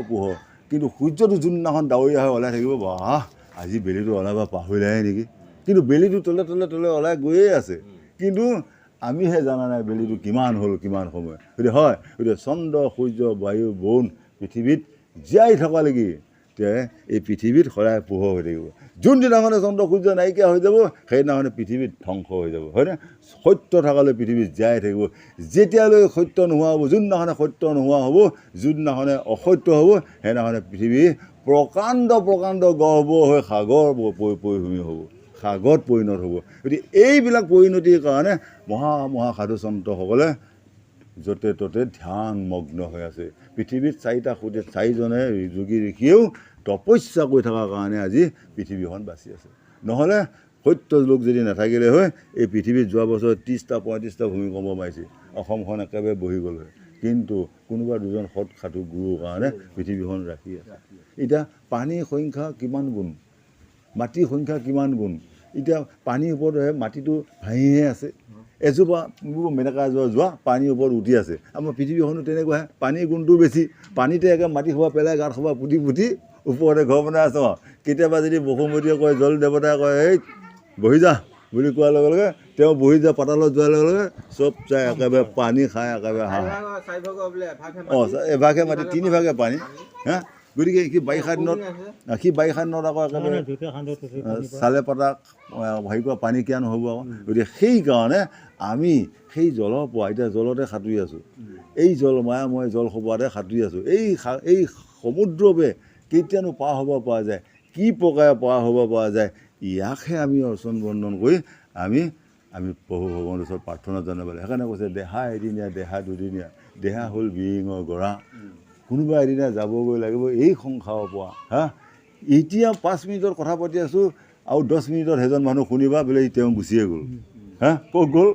কিন্তু সূৰ্যটো যোনদিনাখন ডাৱৰীয়া হৈ ওলাই থাকিব বাহ আজি বেলিটো ওলাব পাহৰিলাই নেকি কিন্তু বেলিটো তলে ওলাই গৈয়ে আছে কিন্তু আমিহে জানা নাই বেলিটো কিমান হ'ল কিমান সময় গতিকে হয় গতিকে চন্দ্ৰ সূৰ্য বায়ু বন পৃথিৱীত জীয়াই থকালৈকে এই পৃথিৱীত সদায় পোহৰ হৈ থাকিব যোনদিনাখনে চন্দ্ৰ সূৰ্য নাইকিয়া হৈ যাব সেইদিনাখনে পৃথিৱীত ধ্বংস হৈ যাব হয়নে সত্য থকালৈ পৃথিৱীত জীয়াই থাকিব যেতিয়ালৈ সত্য নোহোৱা হ'ব যোনদিনাখনে সত্য নোহোৱা হ'ব যোনদিনাখনে অসত্য হ'ব সেইদিনাখনে পৃথিৱী প্ৰকাণ্ড গৰ্ভ হৈ সাগৰ পৰিভূমি হ'ব সাগৰত পৰিণত হ'ব গতিকে এইবিলাক পৰিণতিৰ কাৰণে মহা সাধু সন্তসকলে য'তে ত'তে ধ্যানমগ্ন হৈ আছে পৃথিৱীত চাৰিজনে যোগী ঋষিয়েও তপস্যা কৰি থকাৰ কাৰণে আজি পৃথিৱীখন বাচি আছে নহ'লে সত্য লোক যদি নাথাকিলে হয় এই পৃথিৱীত যোৱা বছৰ 30-35টা ভূমিকম্প মাৰিছে অসমখন একেবাৰে বহি গ'ল হয় কিন্তু কোনোবা দুজন সৎ সাধু গুৰুৰ কাৰণে পৃথিৱীখন ৰাখি আছে এতিয়া পানীৰ সংখ্যা কিমান গুণ মাটিৰ সংখ্যা কিমান গুণ এতিয়া পানীৰ ওপৰত মাটিটো ভাঙিহে আছে এজোপা মেটেকা যোৱা পানীৰ ওপৰত উঠি আছে আমাৰ পৃথিৱীখনো তেনেকুৱাহে পানীৰ গুণটো বেছি পানীতে একে মাটি সভা পেলাই গাঁত সভা পুতি ওপৰতে ঘৰ বনাই আছোঁ কেতিয়াবা যদি বসুমতীয়ে কয় জল দেৱতাই কয় এই বহি যা বুলি কোৱাৰ লগে লগে তেওঁ বহি যা পাতালত যোৱাৰ লগে লগে চব চাই একেবাৰে পানী খাই একেবাৰে এভাগে মাটি 3 ভাগে পানী হা গতিকে সি বাৰিষা দিনত আকৌ একেবাৰে চালে পাতা হেৰি কৰা পানী কিয় নহ'ব আকৌ গতিকে সেইকাৰণে আমি সেই জলৰ পৰা এতিয়া জলতে সাঁতুৰি আছোঁ এই মায়াময় জল সোপাতে সাঁতুৰি আছোঁ এই সমুদ্ৰবে কেতিয়ানো পাৰ হ'ব পৰা যায় কি প্ৰকাৰে পাৰ হ'ব পৰা যায় ইয়াকহে আমি অৰ্চন বন্ধন কৰি আমি প্ৰভু ভগৱানৰ ওচৰত প্ৰাৰ্থনা জনাব লাগে সেইকাৰণে কৈছে দেহা এদিনীয়া দেহা দুদিনীয়া দেহা হ'ল বিৰিঙৰ গৰা কোনোবা এদিনা যাবগৈ লাগিব এই সংসাৰৰ পৰা হা এতিয়া 5 মিনিটত কথা পাতি আছোঁ আৰু 10 মিনিটত সেইজন মানুহ শুনিবা বোলে তেওঁ গুচিয়ে গ'ল হা ক'ত গ'ল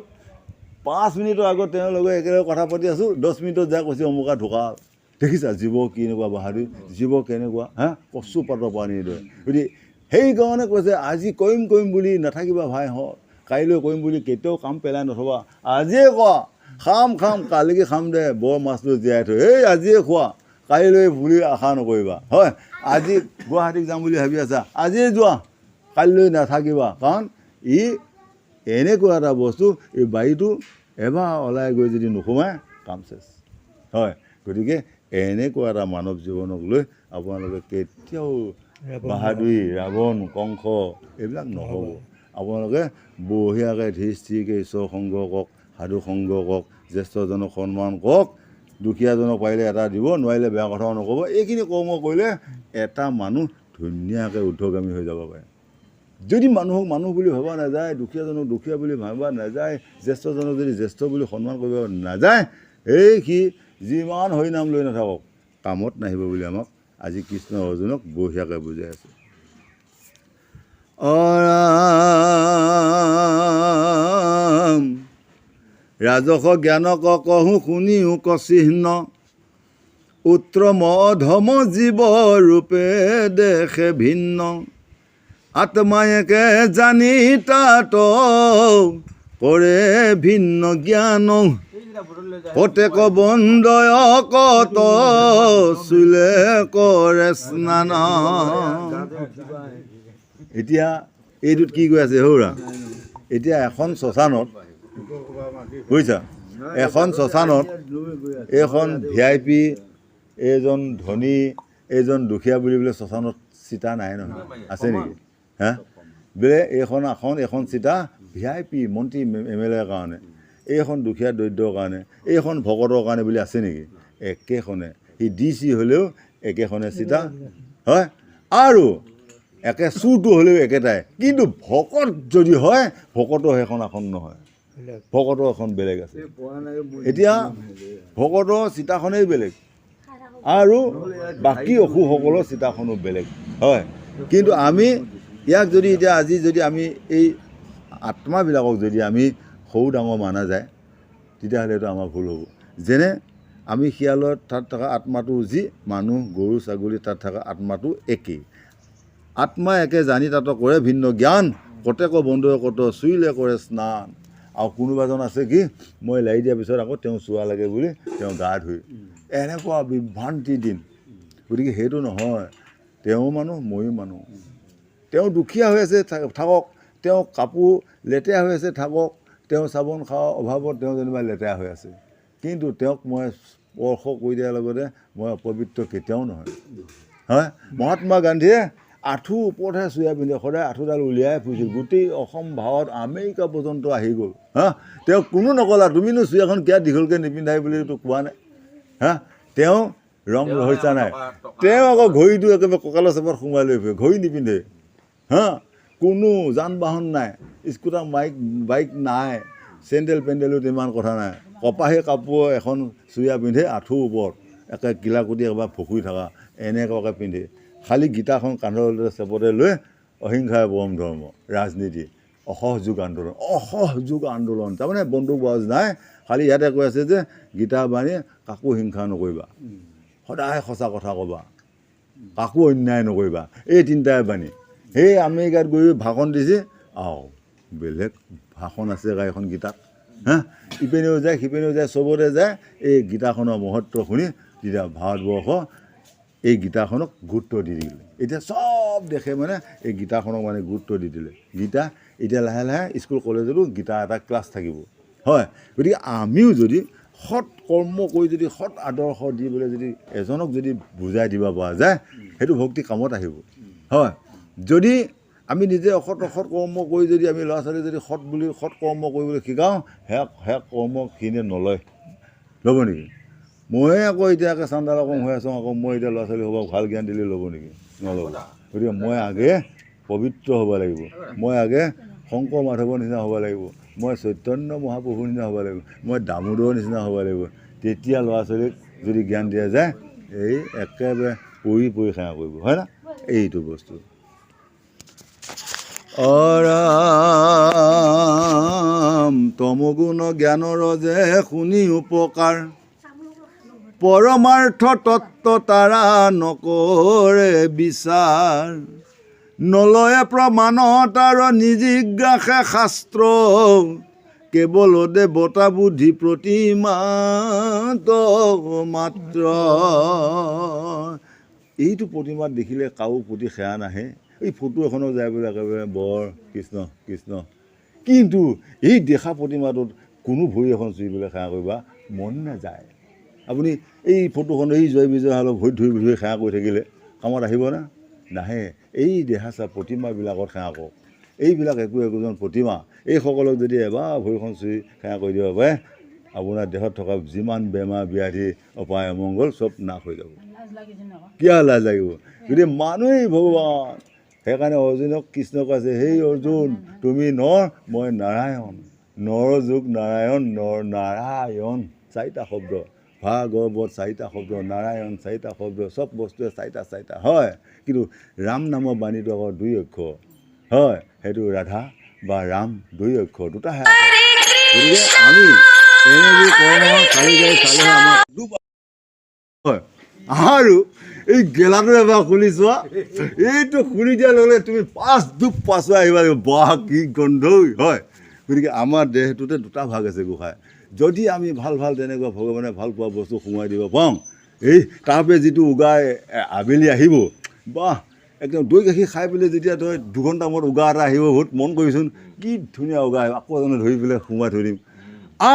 5 মিনিটৰ আগত তেওঁৰ লগত একেলগে কথা পাতি আছোঁ 10 মিনিটত যাই কৈছে অমুকা ঢুকা দেখিছা জীৱ কেনেকুৱা বাহাদুৰ জীৱ কেনেকুৱা হা কচু পাতৰ পানীৰ দৰে গতিকে সেইকাৰণে কৈছে আজি কৰিম বুলি নাথাকিবা ভাইহঁত কাইলৈ কৰিম বুলি কেতিয়াও কাম পেলাই নথবা আজিয়ে কোৱা খাম কালিকে খাম দে বৰ মাছটো জীয়াই থৈ আজিয়ে খোৱা কাইলৈ বুলি আশা নকৰিবা হয় আজি গুৱাহাটীত যাম বুলি ভাবি আছা আজিয়ে যোৱা কাইলৈ নাথাকিবা কাৰণ ই এনেকুৱা এটা বস্তু এই বাৰীটো এবাৰ ওলাই গৈ যদি নোসোমায় কাম চেচ হয় গতিকে এনেকুৱা এটা মানৱ জীৱনক লৈ আপোনালোকে কেতিয়াও বাহাদুৰি ৰাৱণ কংস এইবিলাক নহ'ব আপোনালোকে বঢ়িয়াকৈ ধীৰ স্থিৰকৈ ঈশ্বৰ সংগ কৰক সাধু সংগ কৰক জ্যেষ্ঠজনক সন্মান কৰক দুখীয়াজনক পাৰিলে এটা দিব নোৱাৰিলে বেয়া কথাও নক'ব এইখিনি কৰ্ম কৰিলে এটা মানুহ ধুনীয়াকৈ ঊৰ্ধ্বগামী হৈ যাব পাৰে যদি মানুহক মানুহ বুলি ভবা নাযায় দুখীয়াজনক দুখীয়া বুলি ভাবা নাযায় জ্যেষ্ঠজনক যদি জ্যেষ্ঠ বুলি সন্মান কৰিব নাযায় সি যিমান হৰিনাম লৈ নাথাকক কামত নাহিব বুলি আমাক আজি কৃষ্ণ অৰ্জুনক বঢ়িয়াকৈ বুজাই আছে ৰাজস জ্ঞানক কহোঁ শুনিও কচিহ্ন উত্তম অধম জীৱ ৰূপে দেখে ভিন্ন আত্মায়েকে জানি তাত কৰে ভিন্ন জ্ঞান প্ৰত্যেক বন্দয় কত চুলে কৰে স্নান এতিয়া এইটোত কি কৈ আছে সৌৰা এতিয়া এখন শ্মশানত বুজিছা এখন শ্মশানত এইখন VIP এইজন ধনী এইজন দুখীয়া বুলি বোলে শ্মশানত চিতা নাই নহয় আছে নেকি হা বোলে এখন চিতা VIP মন্ত্ৰী MLA ৰ কাৰণে এইখন দুখীয়া দৰিদ্ৰৰ কাৰণে এইখন ভকতৰ কাৰণে বুলি আছে নেকি একেখনে সি DC হ'লেও একেখনে চিতা হয় আৰু একে চুৰটো হ'লেও একেটাই কিন্তু ভকত যদি হয় ভকতৰ সেইখন আসন নহয় ভকতৰ এখন বেলেগ আছে এতিয়া ভকতৰ চিতাখনেই বেলেগ আৰু বাকী অসুৰসকলৰ চিতাখনো বেলেগ হয় কিন্তু আমি ইয়াক যদি এতিয়া আজি যদি আমি এই আত্মাবিলাকক যদি আমি সৰু ডাঙৰ মানা যায় তেতিয়াহ'লেতো আমাৰ ভুল হ'ব যেনে আমি শিয়ালৰ তাত থকা আত্মাটো যি মানুহ গৰু ছাগলী তাত থকা আত্মাটো একেই আত্মা একে জানি তাত কৰে ভিন্ন জ্ঞান প্ৰত্যেক বন্ধুৱে কত চুইলে কৰে স্নান আৰু কোনোবাজন আছে কি মই লাৰি দিয়াৰ পিছত আকৌ তেওঁ চোৱা লাগে বুলি তেওঁ গা ধুই এনেকুৱা বিভ্ৰান্তি দিন। গতিকে সেইটো নহয়, তেওঁ মানুহ ময়ো মানুহ। তেওঁ দুখীয়া হৈ আছে থাকক, তেওঁ কাপোৰ লেতেৰা হৈ আছে থাকক, তেওঁ চাবোন খোৱাৰ অভাৱত তেওঁ যেনিবা লেতেৰা হৈ আছে, কিন্তু তেওঁক মই স্পৰ্শ কৰি দিয়াৰ লগতে মই অপবিত্ৰ কেতিয়াও নহয়। হয়, মহাত্মা গান্ধীয়ে আঁঠুৰ ওপৰতহে চুয়া পিন্ধে, সদায় আঁঠুডাল উলিয়াই ফুৰিছিল, গোটেই অসম ভাৰত আমেৰিকা পৰ্যন্ত আহি গ'ল। হা, তেওঁক কোনো নকলা তুমিনো চুয়াখন কিয় দীঘলকৈ নিপিন্ধাই বুলি কোৱা নাই। হা, তেওঁ ৰং ৰহস্য নাই, তেওঁ আকৌ ঘড়ীটো একেবাৰে কঁকালৰ চেপত সোমাই লৈ ফুৰে, ঘড়ী নিপিন্ধে। হা, কোনো যান বাহন নাই, স্কুটাৰ বাইক নাই, চেণ্ডেল পেণ্ডেলো ইমান কথা নাই, কপাহী কাপোৰ এখন চুয়া পিন্ধে আঁঠুৰ ওপৰত, একে কিলাকুটি একেবাৰে ফকুৰি থকা এনেকুৱাকৈ পিন্ধে। খালী গীতাখন কান্ধৰ চেপতে লৈ অহিংসাই পৰম ধৰ্ম, ৰাজনীতি, অসহযোগ আন্দোলন, তাৰমানে বন্দুক বাজ নাই, খালী ইয়াতে কৈ আছে যে গীতা বাণী কাকো হিংসা নকৰিবা, সদায় সঁচা কথা ক'বা, কাকো অন্যায় নকৰিবা, এই তিনিটাই বাণী। সেই আমেৰিকাত গৈ ভাষণ দিছে, বেলেগ ভাষণ আছে এখন গীতাত। হা, ইপিনেও যায় সিপিনেও যায়, চবতে যায়, এই গীতাখনৰ মহত্ব শুনি তেতিয়া ভাৰতবৰ্ষ এই গীতাখনক গুৰুত্ব দি দিলে। এতিয়া চব দেশে মানে এই গীতাখনক মানে গুৰুত্ব দি দিলে। গীতা এতিয়া লাহে লাহে স্কুল কলেজতো গীতা এটা ক্লাছ থাকিব। হয়, গতিকে আমিও যদি সৎ কৰ্ম কৰি যদি সৎ আদৰ্শ দি পেলাই যদি এজনক যদি বুজাই দিব পৰা যায়, সেইটো ভক্তি কামত আহিব। হয়, যদি আমি নিজে অসৎ কৰ্ম কৰি যদি আমি ল'ৰা ছোৱালীক যদি সৎ কৰ্ম কৰিবলৈ শিকাওঁ, সেয়া কৰ্মখিনিয়ে নলয়, ল'ব নেকি? ময়ে আকৌ এতিয়াকে চান্দাল কম হৈ আছোঁ, আকৌ মই এতিয়া ল'ৰা ছোৱালী হ'ব ভাল জ্ঞান দিলে ল'ব নেকি? নল'ব। গতিকে মই আগে পবিত্ৰ হ'ব লাগিব, মই আগে শংকৰ মাধৱৰ নিচিনা হ'ব লাগিব, মই চৈতন্য মহাপ্ৰভুৰ নিচিনা হ'ব লাগিব, মই দামোদৰৰ নিচিনা হ'ব লাগিব। তেতিয়া ল'ৰা ছোৱালীক যদি জ্ঞান দিয়া যায়, এই একেবাৰে পৰি সেৱা কৰিব, হয় না? এইটো বস্তু অৰাম তমগুণ জ্ঞানৰ যে শুনি উপকাৰ, পৰমাৰ্থ তত্ত্ব তাৰা নকৰে বিচাৰ, নলয়ে প্ৰমাণত আৰু নিজিজ্ঞাসে শাস্ত্ৰ, কেৱল দেৱতা বুদ্ধি প্ৰতিমাত মাত্ৰ। এইটো প্ৰতিমাত দেখিলে কাৰো প্ৰতি সেয়া নাহে, এই ফটো এখনত যায় বোলে একেবাৰে বৰ কৃষ্ণ কৃষ্ণ, কিন্তু এই দেখা প্ৰতিমাটোত কোনো ভৰি এখন চুই পেলাই সেৱা কৰিবা মন নাযায়। আপুনি এই ফটোখন এই জয় বিজয় হালৰ ভৰিত ধৰি সেৱা কৰি থাকিলে কামত আহিবনে? নাহে। এই দেহাচা প্ৰতিমাবিলাকত সেৱা কৰক, এইবিলাক একোজন প্ৰতিমা, এইসকলক যদি এবাৰ ভৰিখন চুই সেৱা কৰি দিব পাৰে, আপোনাৰ দেহত থকা যিমান বেমাৰ ব্যাধি অপায় অমংগল চব নাশ হৈ যাব। কিয় লাজ লাগিব? গতিকে মানুহেই ভগৱান। সেইকাৰণে অৰ্জুনক কৃষ্ণ কৈছে, সেই অৰ্জুন তুমি নৰ, মই নাৰায়ণ, নৰ যুগ নাৰায়ণ, নাৰায়ণ চাৰিটা শব্দ, ভাগৱত চাৰিটা শব্দ, নাৰায়ণ চাৰিটা শব্দ, চব বস্তুৱে চাৰিটা হয়, কিন্তু ৰাম নামৰ বাণীটো আকৌ 2 অক্ষৰ হয়, সেইটো ৰাধা বা ৰাম 2 অক্ষৰ, দুটাহে আছে। গতিকে আমি এনেকৈ কৰ্ম চালি যাই চালেহে আমাক হয়। আৰু এই গেলাটো এবাৰ খুলি চোৱা, এইটো খুলি দিয়াৰ লগে তুমি 5 ডুব পাছুৱাই আহিব লাগিব, বাহ কি গন্ধ হয়। গতিকে আমাৰ দেহটোতে 2টা ভাগ আছে গোসাঁই, যদি আমি ভাল তেনেকুৱা ভগৱানে ভাল পোৱা বস্তু সোমোৱাই দিব পাৰোঁ, এই তাৰপৰা যিটো উগাই আবেলি আহিব, বাহ একদম দৈ গাখীৰ খাই পেলাই যেতিয়া তই 2 ঘণ্টা মূৰত উগা এটা আহিব, বহুত মন কৰিছোন কি ধুনীয়া উগা আহিব, আকৌ এজনে ধৰি পেলাই সোমাই থৈ দিম।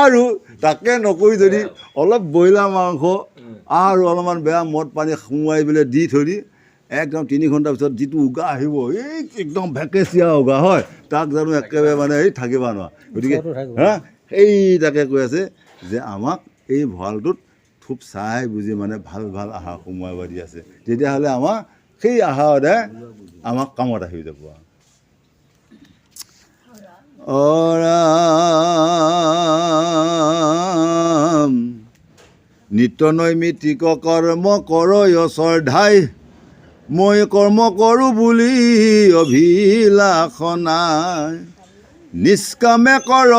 আৰু তাকে নকৰি যদি অলপ ব্ৰইলাৰ মাংস আৰু অলপমান বেয়া মদ পানী সোমোৱাই পেলাই দি থৈ দি একদম 3 ঘণ্টাৰ পিছত যিটো উগা আহিব, এই একদম ভেকেচিয়া উগা হয়, তাক জানো একেবাৰে মানে এই থাকিব নোৱাৰা। গতিকে হা, এই তাকে কৈ আছে যে আমাক এই ভঁৰালটোত খুব চাই বুজি মানে ভাল আহাৰ সোমোৱাব দি আছে, তেতিয়াহ'লে আমাৰ সেই আহাৰতে আমাক কামত আহি যাব। অৰাম নিত্য নৈমিত্তিক কৰ্ম কৰ শ্ৰদ্ধাই, মই কৰ্ম কৰোঁ বুলি অভিলাষ নাই, নিষ্কামে কৰ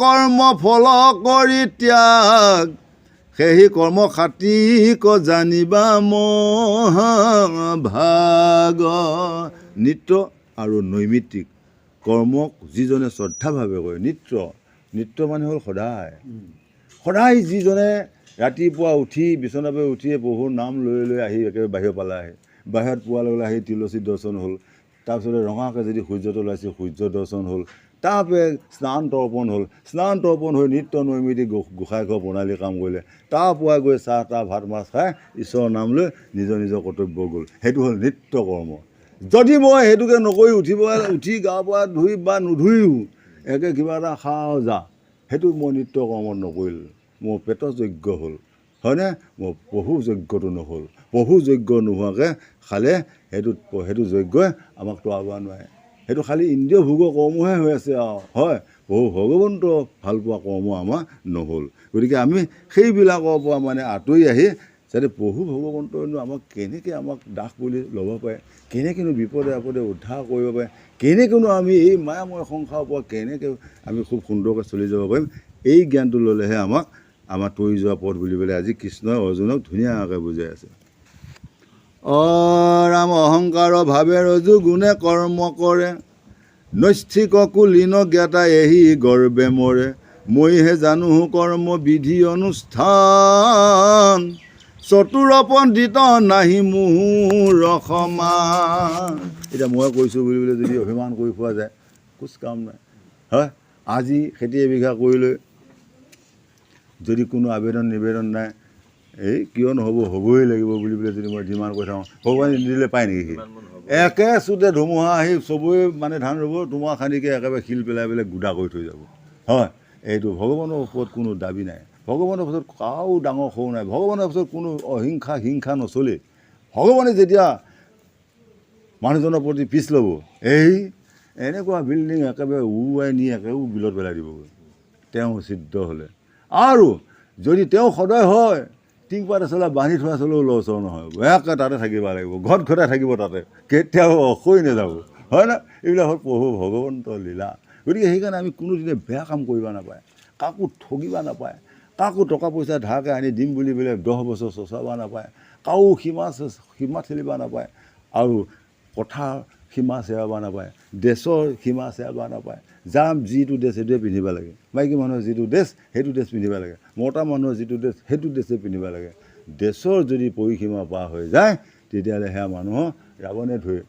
কৰ্ম ফল কৰি ত্যাগ, সেই কৰ্ম খাতিক জানিবা মহাভাগ। নিত্য আৰু নৈমিত্তিক কৰ্মক যিজনে শ্ৰদ্ধাভাৱে কৰে, নিত্য মানে হ'ল সদায় যিজনে ৰাতিপুৱা উঠি বিচনাৰ পৰা উঠিয়ে প্ৰভুৰ নাম লৈ লৈ আহি একেবাৰে বাহিৰৰ পালে আহে। বাহিৰত পোৱাৰ লগে লগে আহি তুলসী দৰ্শন হ'ল। তাৰপিছতে ৰঙাকৈ যদি সূৰ্যটো ওলাইছে সূৰ্য দৰ্শন হ'ল। তাৰপৰা স্নান তৰ্পণ হ'ল। স্নান তৰ্পণ হৈ নিত্য নৈমিত্তিক গোসাঁই ঘৰ প্ৰণালী কাম কৰিলে। তাৰপৰা গৈ চাহ তাহ ভাত মাছ খাই ঈশ্বৰৰ নাম লৈ নিজৰ নিজৰ কৰ্তব্য গ'ল। সেইটো হ'ল নিত্য কৰ্ম। যদি মই সেইটোকে নকৰি উঠি গা পা ধুই বা নুধুইও একে কিবা এটা খাওঁ যা, সেইটো মই নিত্য কৰ্মত নকৰিলোঁ, মোৰ পেটৰ যজ্ঞ হ'ল, হয়নে? মোৰ প্ৰভু যজ্ঞটো নহ'ল। প্ৰভু যজ্ঞ নোহোৱাকৈ খালে সেইটো যজ্ঞই আমাক তৰাব নোৱাৰে। সেইটো খালি ইন্দ্ৰিয় ভোগৰ কৰ্মহে হৈ আছে আৰু, হয়? প্ৰভু ভগৱন্ত ভালপোৱা কৰ্ম আমাৰ নহ'ল। গতিকে আমি সেইবিলাকৰ পৰা মানে আঁতৰি আহি যাতে প্ৰভু ভগৱন্তইনো আমাক দাস বুলি ল'ব পাৰে, কেনেকৈনো বিপদে আপদে উদ্ধাৰ কৰিব পাৰে, কেনেকৈনো আমি এই মায়াময় সংসাৰৰ পৰা কেনেকৈ আমি খুব সুন্দৰকৈ চলি যাব পাৰিম, এই জ্ঞানটো ল'লেহে আমাৰ তৰি যোৱা পথ বুলি পেলাই আজি কৃষ্ণই অৰ্জুনক ধুনীয়াকৈ বুজাই আছে। ৰাম অহংকাৰ ভাৱে ৰজু গুণে কৰ্ম কৰে, নৈষ্ঠিক কুলীন জ্ঞাতা এহি গৰ্বে মৰে, মইহে জানো কৰ্ম বিধি অনুষ্ঠান, চতুৰ পণ্ডিত নাহি মোহৰ সমান। এতিয়া মই কৈছোঁ বুলি পেলাই যদি অভিমান কৰি পোৱা যায় কুছ কাম নাই, হয়? আজি খেতি এবিঘা কৰিলৈ যদি কোনো আবেদন নিবেদন নাই, এই কিয় নহ'ব, হ'বই লাগিব বুলি পেলাই যদি মই ডিমাণ্ড কৰি থাকোঁ, ভগৱানে নিদিলে পায় নেকি? সি একে চোতে ধুমুহা আহি চবৰে মানে ধান ৰুব, ধুমুহা খান্দিকে একেবাৰে শিল পেলাই পেলাই গুদা কৰি থৈ যাব, হয়? এইটো ভগৱানৰ ওপৰত কোনো দাবী নাই, ভগৱানৰ ওচৰত কাৰো ডাঙৰ সৰু নাই, ভগৱানৰ ওচৰত কোনো অহিংসা হিংসা নচলে। ভগৱানে যেতিয়া মানুহজনৰ প্ৰতি পিছ ল'ব, এনেকুৱা বিল্ডিং একেবাৰে উৰুৱাই নি একেবাৰে বিলত পেলাই দিবগৈ তেওঁ সিদ্ধ হ'লে। আৰু যদি তেওঁ সদয় হয়, টিংপাত আচলতে বান্ধি থোৱা চলেও লৰচৰ নহয়, একে তাতে থাকিব লাগিব, ঘৰত ঘৰতে থাকিব, তাতে কেতিয়াও অসৈ নাযাব, হয় না? এইবিলাক হ'ল প্ৰভু ভগৱন্ত লীলা। গতিকে সেইকাৰণে আমি কোনোদিনে বেয়া কাম কৰিব নাপায়, কাকো ঠগিব নাপায়, কাকো টকা পইচা ধাৰকৈ আনি দিম বুলি পেলাই 10 বছৰ চচাব নাপায়, কাৰো সীমা ঠেলিব নাপায়, আৰু কথাৰ সীমা চেৰাব নাপায়, ড্ৰেছৰ সীমা চেৰাব নাপায়। যাৰ যিটো ড্ৰেছ সেইটোৱে পিন্ধিব লাগে, মাইকী মানুহৰ যিটো ড্ৰেছ সেইটো ড্ৰেছ পিন্ধিব লাগে, মতা মানুহৰ যিটো ড্ৰেছ সেইটো ড্ৰেছে পিন্ধিব লাগে। ড্ৰেছৰ যদি পৰিসীমা পাৰ হৈ যায় তেতিয়াহ'লে সেয়া মানুহৰ ৰাৱণে ধৰে।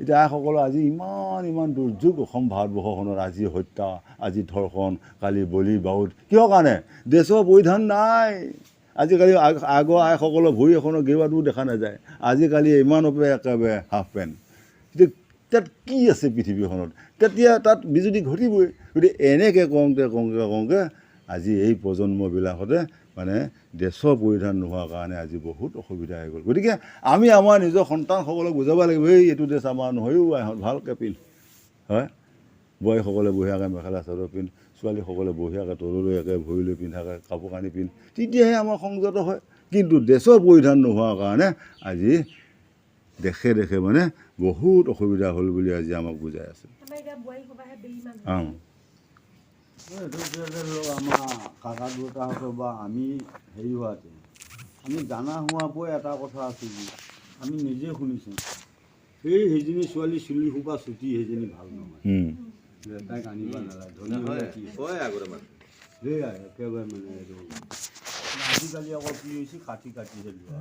এতিয়া আইসকলৰ আজি ইমান দুৰ্যোগ অসম ভাৰতবৰ্ষখনত, আজি হত্যা, আজি ধৰ্ষণ, কালি বলি বাৰুদ, কিহৰ কাৰণে? ড্ৰেছৰ পৰিধান নাই। আজিকালি আগৰ আইসকলৰ ভৰি এখনৰ গেৰুৱাটোও দেখা নাযায়, আজিকালি ইমানৰপৰা একেবাৰে হাফ পেণ্ট। এতিয়া তাত কি আছে পৃথিৱীখনত? তেতিয়া তাত বিজুতি ঘটিবই। গতিকে এনেকৈ কওঁতে আজি এই প্ৰজন্মবিলাকতে মানে ড্ৰেছৰ পৰিধান নোহোৱাৰ কাৰণে আজি বহুত অসুবিধা হৈ গ'ল। গতিকে আমি আমাৰ নিজৰ সন্তানসকলক বুজাব লাগিব, এইটো ড্ৰেছ আমাৰ নহয়ও, আইহঁত ভালকৈ পিন্ধ, হয়? বোৱাৰীসকলে বঢ়িয়াকৈ মেখেলা চাদৰ পিন্ধ, ছোৱালীসকলে বঢ়িয়াকৈ তললৈ একে ভৰিলৈ পিন্ধাকৈ কাপোৰ কানি পিন্ধ, তেতিয়াহে আমাৰ সংযত হয়। কিন্তু ড্ৰেছৰ পৰিধান নোহোৱাৰ কাৰণে আজি দেশে দেশে মানে বহুত অসুবিধা হ'ল বুলি আজি আমাক বুজাই আছে। আমাৰ কাকা দেউতাহঁতৰ বা আমি হেৰি হোৱাতে আমি জানা হোৱাৰ পৰাই এটা কথা আছে, যে আমি নিজে শুনিছোঁ, সেইজনী ছোৱালী চুলি সোপা চুটি, সেইজনী ভাল নহয়, তাইক আনিব নালাগে, ধনী হ'লে কি সেয়াই একেবাৰে মানে এইটো। আজিকালি আকৌ কি হৈছে, কাটিহে লোৱা।